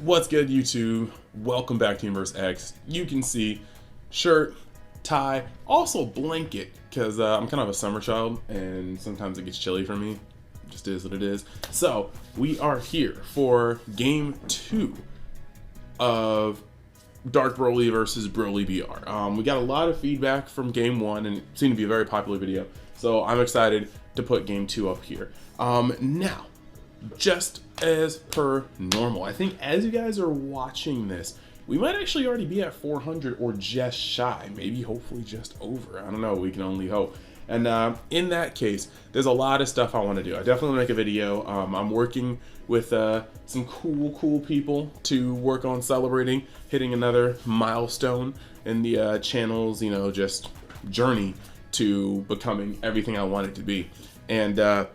What's good, YouTube? Welcome back to Universe X. You can see shirt, tie, also blanket, because I'm kind of a summer child and sometimes it gets chilly for me. It just is what it is. So we are here for game 2 of Dark Broly versus Broly BR. We got a lot of feedback from game 1 and it seemed to be a very popular video. So I'm excited to put game 2 up here. Now, just as per normal, I think as you guys are watching this, we might actually already be at 400 or just shy, maybe hopefully just over. I don't know, we can only hope. And in that case, there's a lot of stuff I want to do. I definitely want to make a video. I'm working with some cool people to work on celebrating, hitting another milestone in the channel's, just journey to becoming everything I want it to be. And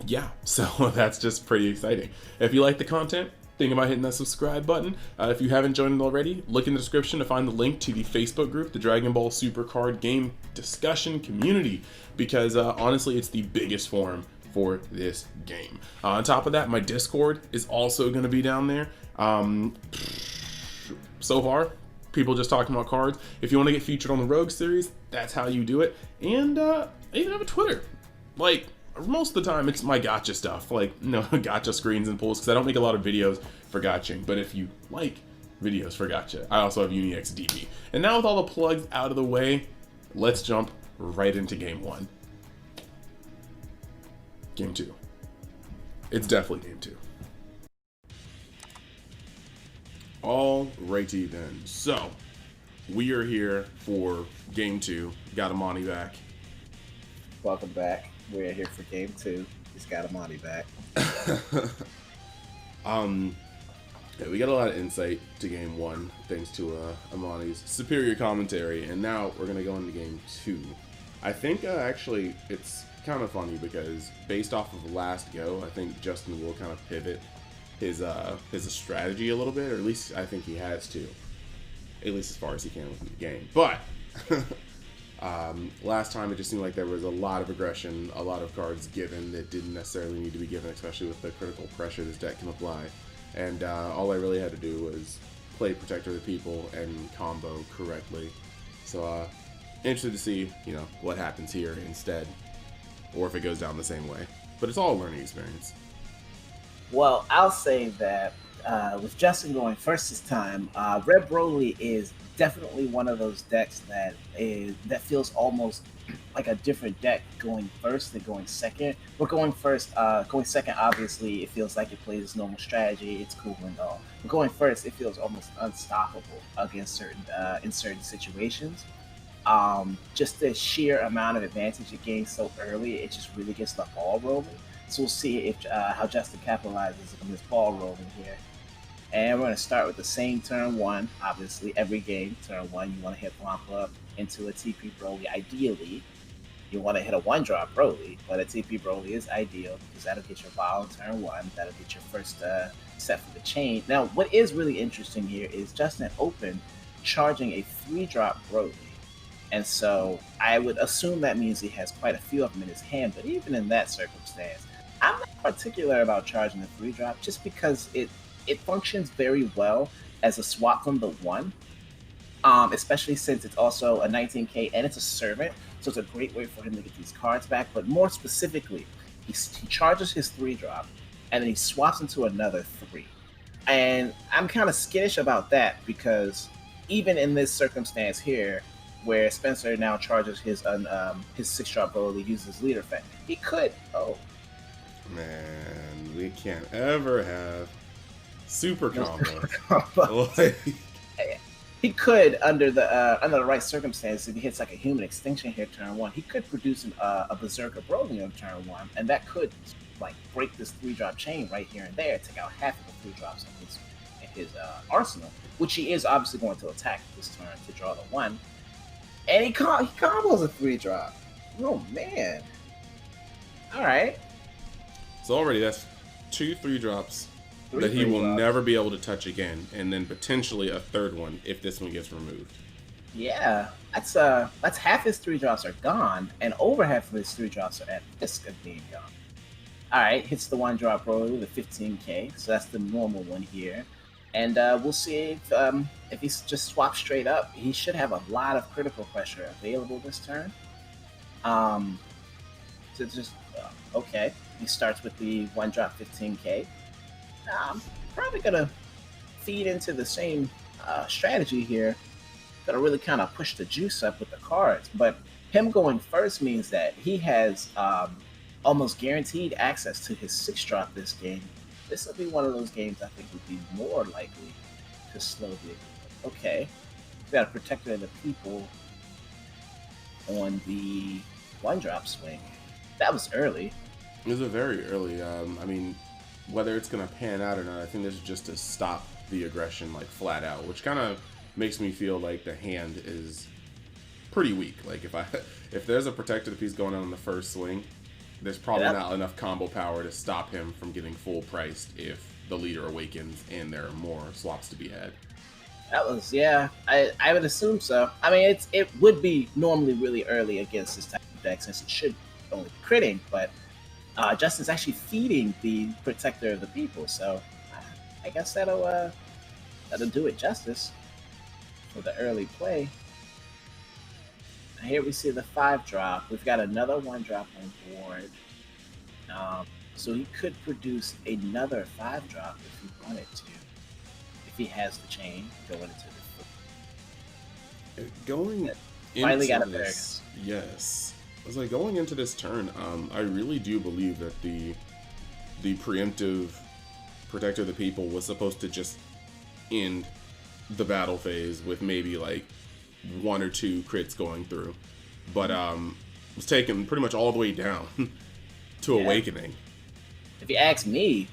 yeah, so that's just pretty exciting. If you like the content, think about hitting that subscribe button. If you haven't joined it already, look in the description to find the link to the Facebook group, the Dragon Ball Super Card Game Discussion Community, because honestly, it's the biggest forum for this game. On top of that, my Discord is also going to be down there. So far, people just talking about cards. If you want to get featured on the Rogue series, that's how you do it. And I even have a Twitter. Like, most of the time it's my gacha stuff, like gacha screens and pulls, because I don't make a lot of videos for gaching. But if you like videos for gacha, I also have UniXDB. And now with all the plugs out of the way, let's jump right into game 1. Game 2. It's definitely game 2. Alrighty then. So we are here for game 2. Got Amani back. Welcome back. We're here for game 2. He's got Amani back. Yeah, we got a lot of insight to game 1 thanks to Amani's superior commentary, and now we're gonna go into game 2. I think actually it's kind of funny because based off of the last go, I think Justin will kind of pivot his strategy a little bit, or at least I think he has to, at least as far as he can within the game. But last time it just seemed like there was a lot of aggression, a lot of cards given that didn't necessarily need to be given, especially with the critical pressure this deck can apply. And all I really had to do was play Protector of the People and combo correctly. So interested to see, what happens here instead, or if it goes down the same way. But it's all a learning experience. Well, I'll say that with Justin going first this time, Red Broly is definitely one of those decks that feels almost like a different deck going first than going second. But going second, obviously, it feels like it plays its normal strategy. It's cool and all. But going first, it feels almost unstoppable against in certain situations. Just the sheer amount of advantage it gains so early, it just really gets the ball rolling. So we'll see if how Justin capitalizes on this ball rolling here. And we're going to start with the same turn 1. Obviously, every game, turn 1, you want to hit Wampa into a TP Broly. Ideally, you want to hit a 1-drop Broly, but a TP Broly is ideal because that'll get your ball in turn 1. That'll get your first set for the chain. Now, what is really interesting here is Justin open charging a 3-drop Broly. And so I would assume that means he has quite a few of them in his hand, but even in that circumstance, I'm not particular about charging a 3-drop just because it functions very well as a swap from the 1, especially since it's also a 19k and it's a servant, so it's a great way for him to get these cards back. But more specifically, he charges his 3-drop and then he swaps into another 3. And I'm kind of skittish about that because even in this circumstance here, where Spencer now charges his 6-drop Broly, uses leader effect, he could. Oh man, we can't ever have super combos. He could, under the right circumstances, if he hits like a human extinction here turn 1, he could produce a Berserker Broly on turn 1, and that could like break this 3-drop chain right here and there, take out half of the 3 drops in his arsenal, which he is obviously going to attack this turn to draw the 1, and he combos a 3-drop. Oh man! All right. So already that's 2 3-drops. That he will never be able to touch again, and then potentially a 3rd one if this one gets removed. Yeah, that's half his 3-drops are gone, and over half of his 3-drops are at risk of being gone. All right, hits the 1-drop Broly with a 15k, so that's the normal one here. And we'll see if he just swaps straight up. He should have a lot of critical pressure available this turn. Um, to just okay, he starts with the one drop 15k. I'm probably gonna feed into the same strategy here. Gonna really kind of push the juice up with the cards, but him going first means that he has almost guaranteed access to his six drop this game. This will be one of those games I think would be more likely to slow the. Okay, we got a protector of the people on the one drop swing. That was early. It was a very early. I mean, whether it's gonna pan out or not, I think this is just to stop the aggression, like flat out, which kind of makes me feel like the hand is pretty weak. Like if there's a protected piece going on in the first swing, there's probably not enough combo power to stop him from getting full priced if the leader awakens and there are more swaps to be had. That was I would assume so. I mean, it would be normally really early against this type of deck since it should only be critting, but Justin's actually feeding the protector of the people, so I guess that'll do it justice for the early play. Here we see the 5-drop. We've got another 1-drop on board. So he could produce another 5-drop if he wanted to. If he has the chain going into the finally got it there. Yes. I was like, going into this turn, I really do believe that the preemptive protector of the people was supposed to just end the battle phase with maybe like 1 or 2 crits going through, but was taken pretty much all the way down to Awakening. If you ask me,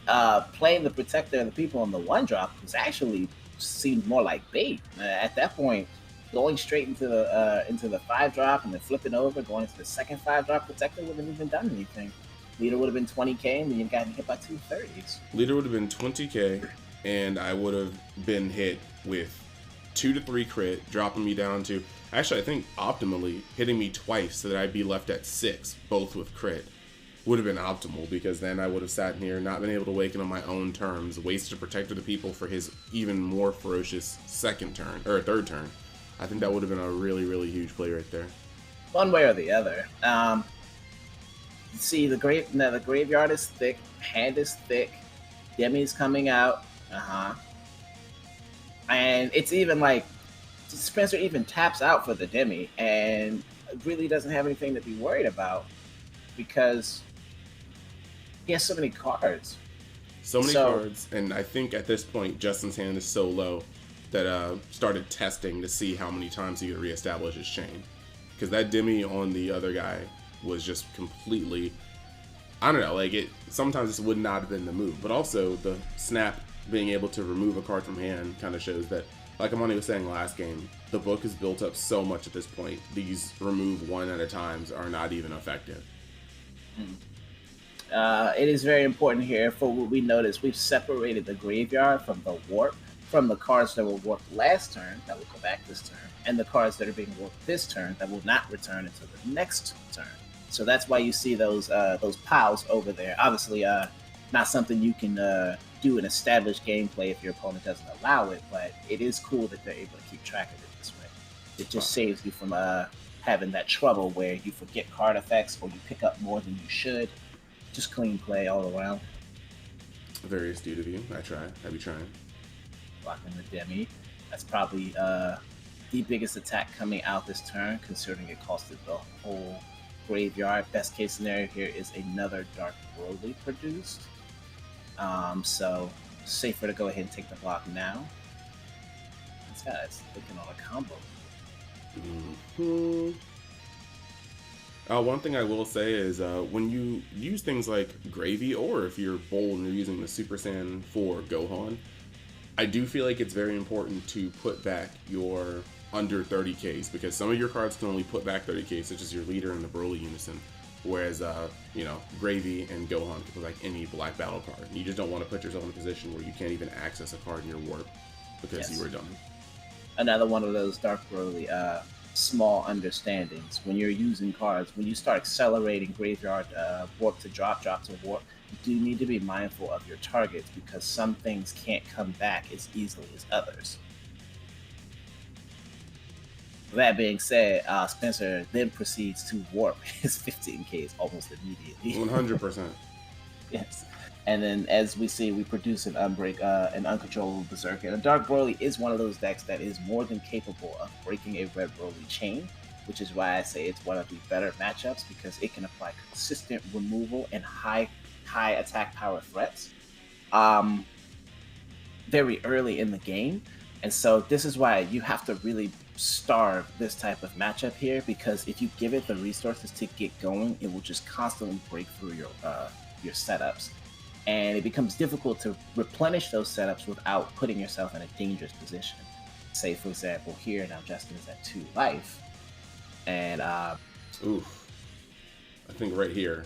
playing the protector of the people on the 1-drop was actually seemed more like bait. At that point, going straight into the 5-drop and then flipping over, going into the second 5-drop protector wouldn't have even done anything. Leader would have been 20k, and then you got hit by 230s. Leader would have been 20k, and I would have been hit with 2 to 3 crit, dropping me down to, actually I think optimally hitting me twice so that I'd be left at 6, both with crit, would have been optimal, because then I would have sat here, not been able to awaken on my own terms, wasted a protector of the people for his even more ferocious second turn, or third turn. I think that would have been a really, really huge play right there. One way or the other. See, the graveyard is thick, hand is thick, Demi's coming out, and it's even like Spencer even taps out for the Demi and really doesn't have anything to be worried about because he has so many cards. So many cards, and I think at this point Justin's hand is so low that started testing to see how many times he could reestablish his chain, because that Demi on the other guy was just completely, I don't know, like it. Sometimes this would not have been the move, but also the snap being able to remove a card from hand kind of shows that, like Amani was saying last game, the book is built up so much at this point. These remove one at a times are not even effective. It is very important here for what we notice. We've separated the graveyard from the warp, from the cards that were warped last turn that will go back this turn, and the cards that are being warped this turn that will not return until the next turn. So that's why you see those piles over there. Obviously, not something you can do in established gameplay if your opponent doesn't allow it, but it is cool that they're able to keep track of it this way. It just saves you from having that trouble where you forget card effects or you pick up more than you should. Just clean play all around. Very astute of you. I be trying. Blocking the Demi. That's probably the biggest attack coming out this turn, considering it costed the whole graveyard. Best case scenario here is another Dark Broly produced. So safer to go ahead and take the block now. This guy's looking on a combo. One thing I will say is when you use things like Gravy, or if you're bold and you're using the Super Saiyan 4 Gohan, I do feel like it's very important to put back your under 30Ks, because some of your cards can only put back 30Ks, such as your leader and the Broly Unison, whereas Gravy and Gohan can put back any Black Battle card. And you just don't want to put yourself in a position where you can't even access a card in your warp because you were done. Another one of those Dark Broly small understandings when you're using cards. When you start accelerating graveyard warp to drop, drop to warp, you do need to be mindful of your targets because some things can't come back as easily as others. That being said, Spencer then proceeds to warp his 15Ks almost immediately. 100%. Yes. And then, as we see, we produce an an uncontrollable Berserker. And a Dark Broly is one of those decks that is more than capable of breaking a Red Broly chain, which is why I say it's one of the better matchups because it can apply consistent removal and high attack power threats very early in the game. And so this is why you have to really starve this type of matchup here, because if you give it the resources to get going, it will just constantly break through your setups. And it becomes difficult to replenish those setups without putting yourself in a dangerous position. Say, for example, here now Justin is at 2 life. And oof. I think right here.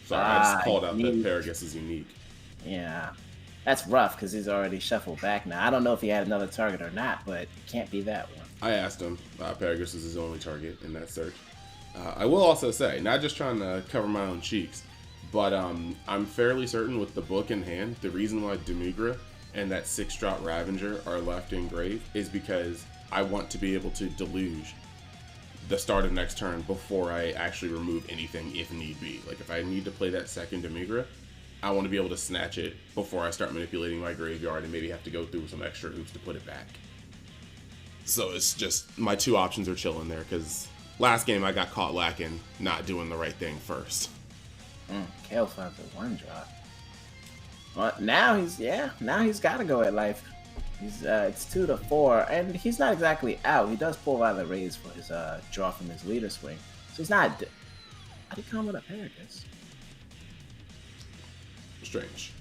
Sorry, I just called out that Paragus is unique. Yeah. That's rough because he's already shuffled back now. I don't know if he had another target or not, but it can't be that one. I asked him. Paragus is his only target in that search. I will also say, not just trying to cover my own cheeks, but I'm fairly certain with the book in hand, the reason why Demigra and that 6-drop Ravager are left in grave is because I want to be able to deluge the start of next turn before I actually remove anything if need be. Like if I need to play that second Demigra, I want to be able to snatch it before I start manipulating my graveyard and maybe have to go through some extra hoops to put it back. So it's just, my 2 options are chilling there because last game I got caught lacking, not doing the right thing first. Kale finds a 1-drop. Well, now he's got to go at life. He's it's 2 to 4, and he's not exactly out. He does pull out the raise for his draw from his leader swing, so he's not. How do you come with a Paragus? Strange.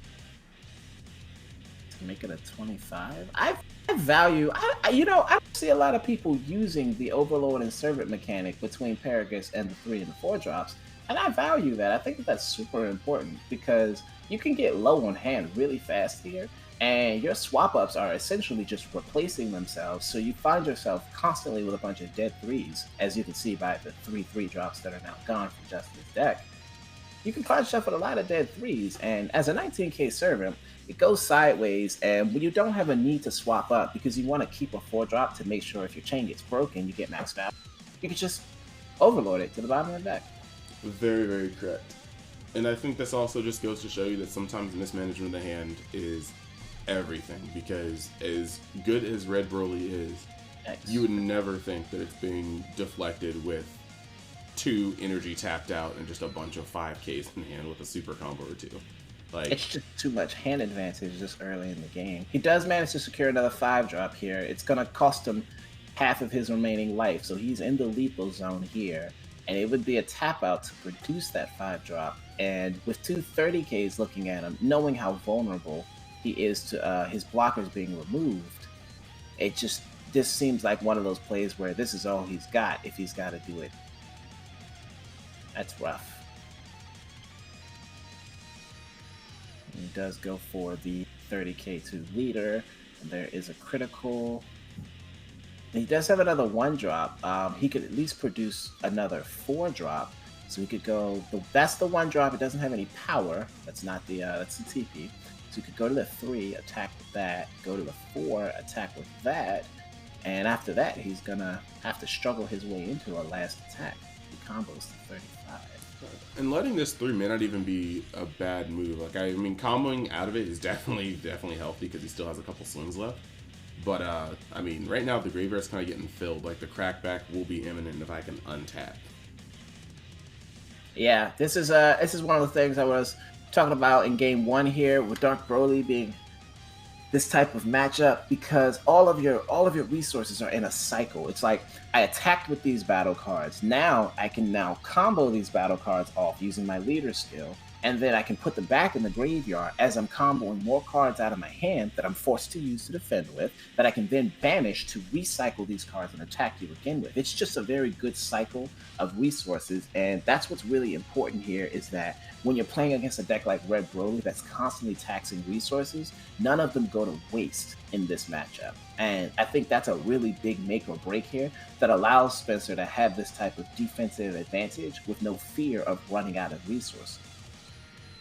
To make it a 25, I value. I don't see a lot of people using the Overlord and Servant mechanic between Paragus and the 3 and the 4 drops. And I value that. I think that's super important because you can get low on hand really fast here, and your swap ups are essentially just replacing themselves. So you find yourself constantly with a bunch of dead 3s, as you can see by the 3/3 drops that are now gone from Justin's deck. You can find yourself with a lot of dead 3s, and as a 19K servant, it goes sideways. And when you don't have a need to swap up because you want to keep a 4-drop to make sure if your chain gets broken, you get maxed out, you can just overload it to the bottom of the deck. Very, very correct. And I think this also just goes to show you that sometimes mismanagement of the hand is everything, because as good as Red Broly is, you would never think that it's being deflected with 2 energy tapped out and just a bunch of 5Ks in hand with a super combo or 2. Like, it's just too much hand advantage this early in the game. He does manage to secure another 5-drop here. It's going to cost him half of his remaining life, so he's in the lethal zone here. And it would be a tap out to produce that 5-drop. And with 2 30Ks looking at him, knowing how vulnerable he is to his blockers being removed, this seems like one of those plays where this is all he's got if he's got to do it. That's rough. And he does go for the 30K2 leader. And there is a critical. He does have another 1-drop. He could at least produce another 4-drop. So he could go. That's the 1-drop. It doesn't have any power. That's not the. That's the TP. So he could go to the 3, attack with that. Go to the 4, attack with that. And after that, he's gonna have to struggle his way into a last attack. He combos to 35. And letting this 3 may not even be a bad move. Like I mean, comboing out of it is definitely healthy because he still has a couple swings left. But, I mean, right now the graveyard's kind of getting filled. Like, the crackback will be imminent if I can untap. Yeah, this is one of the things I was talking about in game 1 here with Dark Broly being this type of matchup, because all of your resources are in a cycle. It's like I attacked with these battle cards. Now I can combo these battle cards off using my leader skill. And then I can put them back in the graveyard as I'm comboing more cards out of my hand that I'm forced to use to defend with, that I can then banish to recycle these cards and attack you again with. It's just a very good cycle of resources, and that's what's really important here, is that when you're playing against a deck like Red Broly that's constantly taxing resources, none of them go to waste in this matchup. And I think that's a really big make or break here that allows Spencer to have this type of defensive advantage with no fear of running out of resources.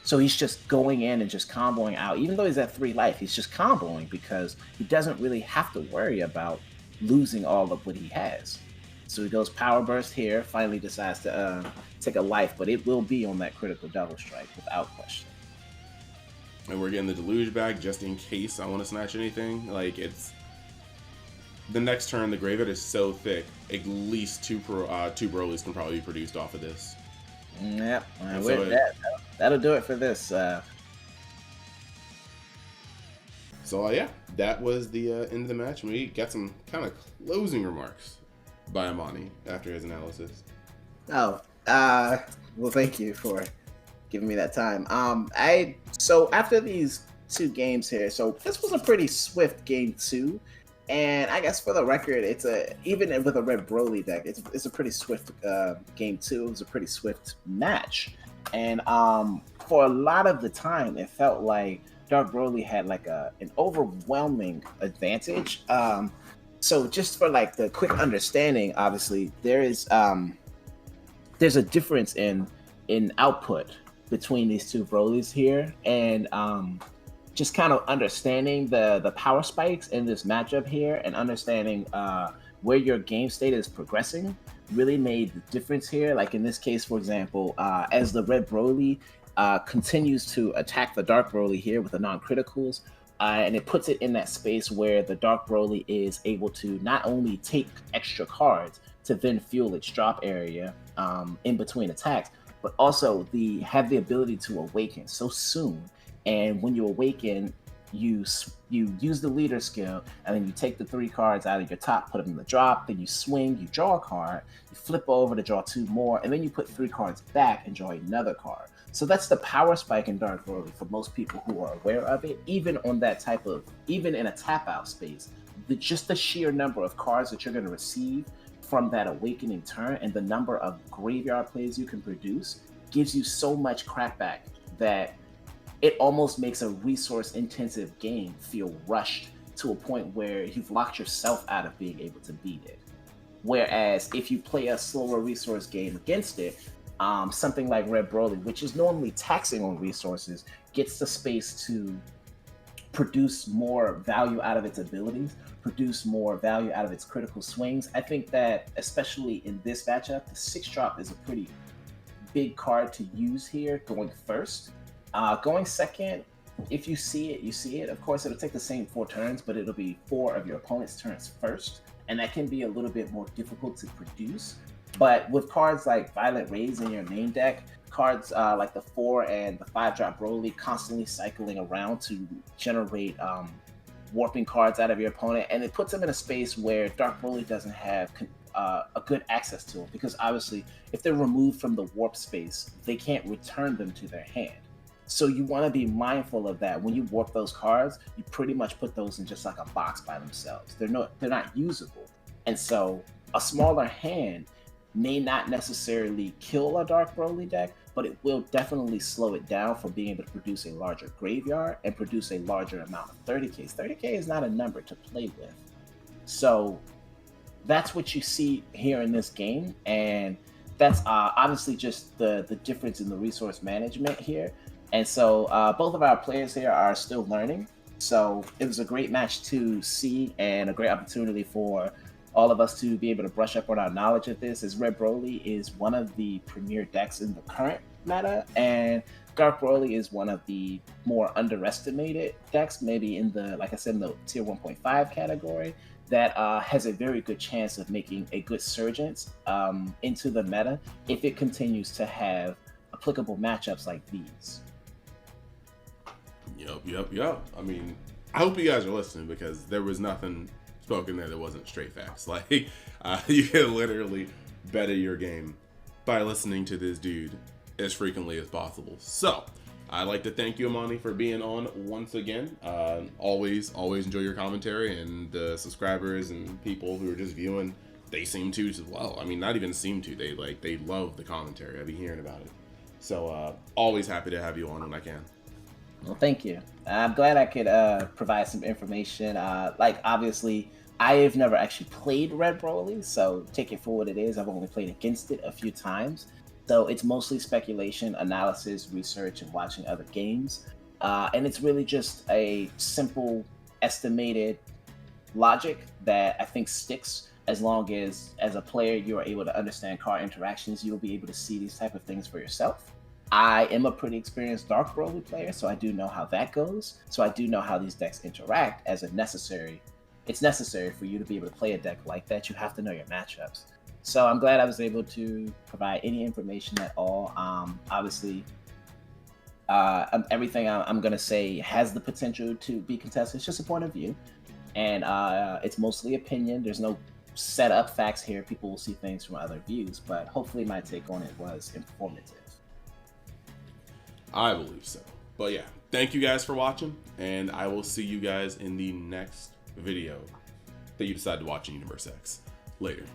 So he's just going in and just comboing out. Even though he's at 3 life, he's just comboing because he doesn't really have to worry about losing all of what he has. So he goes Power Burst here, finally decides to take a life, but it will be on that critical double strike without question. And we're getting the Deluge back just in case I want to snatch anything. Like, it's... The next turn, the graveyard is so thick, at least two Broly's can probably be produced off of this. Yep, that'll do it for this. So yeah, that was the end of the match. And we got some kind of closing remarks by Amani after his analysis. Well, thank you for giving me that time. So after these 2 games here, so this was a pretty swift game 2. And I guess for the record, even with a red Broly deck, it's a pretty swift game 2. It was a pretty swift match, and for a lot of the time, it felt like Dark Broly had like an overwhelming advantage. So just for like the quick understanding, obviously there's a difference in output between these 2 Brolys here, and just kind of understanding the power spikes in this matchup here and understanding where your game state is progressing really made the difference here. Like in this case, for example, as the red Broly continues to attack the dark Broly here with the non-criticals, and it puts it in that space where the dark Broly is able to not only take extra cards to then fuel its drop area in between attacks, but also have the ability to awaken so soon. And when you awaken, you use the leader skill, and then you take the 3 cards out of your top, put them in the drop, then you swing, you draw a card, you flip over to draw 2 more, and then you put 3 cards back and draw another card. So that's the power spike in Dark Broly for most people who are aware of it, even on that type of, even in a tap out space. Just the sheer number of cards that you're going to receive from that awakening turn and the number of graveyard plays you can produce gives you so much crackback that it almost makes a resource-intensive game feel rushed to a point where you've locked yourself out of being able to beat it. Whereas if you play a slower resource game against it, something like Red Broly, which is normally taxing on resources, gets the space to produce more value out of its abilities, produce more value out of its critical swings. I think that, especially in this matchup, the 6-drop is a pretty big card to use here going first. Going second, if you see it, you see it. Of course, it'll take the same 4 turns, but it'll be 4 of your opponent's turns first, and that can be a little bit more difficult to produce. But with cards like Violent Rays in your main deck, cards like the 4 and the 5-drop Broly constantly cycling around to generate warping cards out of your opponent, and it puts them in a space where Dark Broly doesn't have a good access to them, because obviously if they're removed from the warp space, they can't return them to their hand. So you want to be mindful of that. When you warp those cards, you pretty much put those in just like a box by themselves. They're not usable. And so a smaller hand may not necessarily kill a Dark Broly deck, but it will definitely slow it down from being able to produce a larger graveyard and produce a larger amount of 30Ks. 30K is not a number to play with. So that's what you see here in this game. And that's obviously just the difference in the resource management here. And so both of our players here are still learning. So it was a great match to see and a great opportunity for all of us to be able to brush up on our knowledge of this, as Red Broly is one of the premier decks in the current meta, and Dark Broly is one of the more underestimated decks, maybe in the, like I said, in the tier 1.5 category, that has a very good chance of making a good surgence into the meta if it continues to have applicable matchups like these. Yep. I mean, I hope you guys are listening, because there was nothing spoken there that wasn't straight facts. Like, you can literally better your game by listening to this dude as frequently as possible. So, I'd like to thank you, Amani, for being on once again. Always enjoy your commentary, and the subscribers and people who are just viewing, they seem to as well. I mean, not even seem to. They love the commentary. I be hearing about it. So, always happy to have you on when I can. Well, thank you. I'm glad I could provide some information. Like, obviously, I have never actually played Red Broly, so take it for what it is. I've only played against it a few times. So it's mostly speculation, analysis, research, and watching other games. And it's really just a simple, estimated logic that I think sticks as long as a player, you are able to understand card interactions. You'll be able to see these type of things for yourself. I am a pretty experienced Dark Broly player, so I do know how that goes. So I do know how these decks interact as a necessary. It's necessary for you to be able to play a deck like that. You have to know your matchups. So I'm glad I was able to provide any information at all. Obviously, everything I'm going to say has the potential to be contested. It's just a point of view, and it's mostly opinion. There's no set up facts here. People will see things from other views, but hopefully my take on it was informative. I believe so. But yeah, thank you guys for watching, and I will see you guys in the next video that you decide to watch in Universe X. Later.